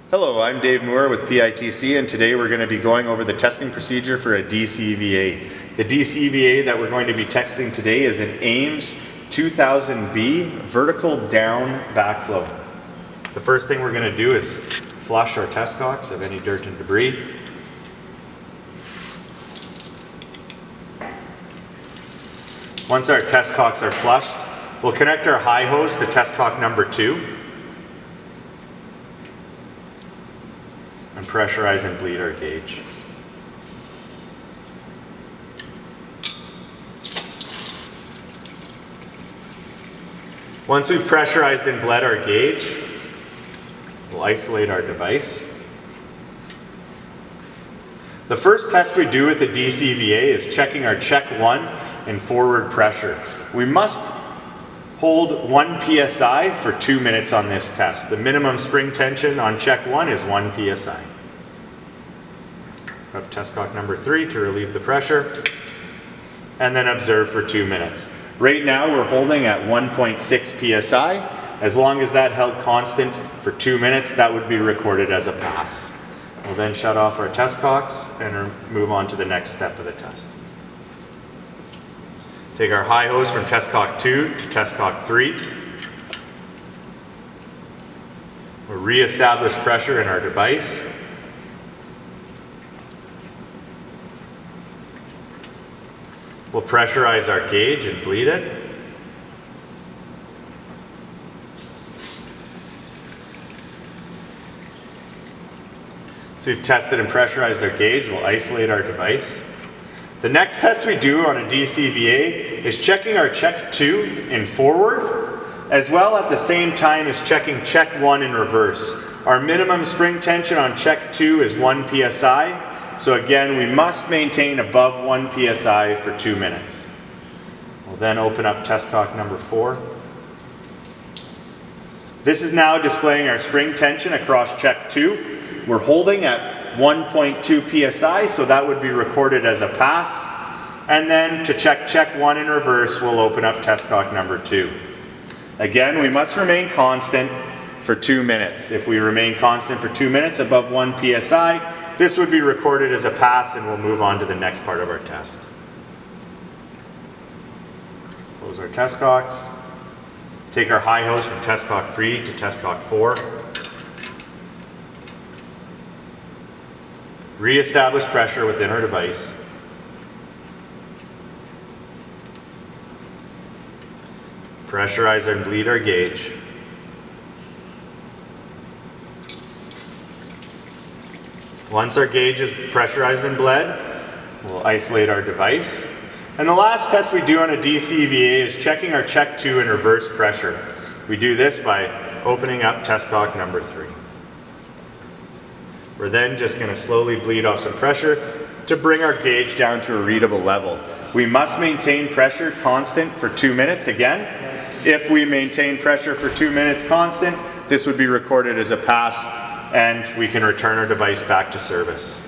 Hello, I'm Dave Moore with PITC, and today we're going to be going over the testing procedure for a DCVA. The DCVA that we're going to be testing today is an AMES 2000B vertical down backflow. The first thing we're going to do is flush our test cocks of any dirt and debris. Once our test cocks are flushed, we'll connect our high hose to test cock number 2 and pressurize and bleed our gauge. Once we've pressurized and bled our gauge, we'll isolate our device. The first test we do with the DCVA is checking our check 1 and forward pressure. We must hold 1 psi for 2 minutes on this test. The minimum spring tension on check 1 is 1 psi. Up test cock number 3 to relieve the pressure, and then observe for 2 minutes. Right now we're holding at 1.6 psi. As long as that held constant for 2 minutes, that would be recorded as a pass. We'll then shut off our test cocks and move on to the next step of the test. Take our high hose from test cock 2 to test cock 3. We'll re-establish pressure in our device. We'll pressurize our gauge and bleed it. So we've tested and pressurized our gauge. We'll isolate our device. The next test we do on a DCVA is checking our check 2 in forward, as well at the same time as checking check 1 in reverse. Our minimum spring tension on check 2 is 1 psi. So again, we must maintain above 1 psi for 2 minutes. We'll then open up test cock number 4. This is now displaying our spring tension across check 2. We're holding at 1.2 psi, so that would be recorded as a pass. And then to check 1 in reverse, we'll open up test cock number 2. Again, we must remain constant for 2 minutes. If we remain constant for 2 minutes above 1 psi, this would be recorded as a pass, and we'll move on to the next part of our test. Close our test cocks. Take our high hose from test cock 3 to test cock 4. Re-establish pressure within our device. Pressurize and bleed our gauge. Once our gauge is pressurized and bled, we'll isolate our device. And the last test we do on a DCVA is checking our check 2 in reverse pressure. We do this by opening up test cock number 3. We're then just going to slowly bleed off some pressure to bring our gauge down to a readable level. We must maintain pressure constant for 2 minutes again. If we maintain pressure for 2 minutes constant, this would be recorded as a pass, and we can return our device back to service.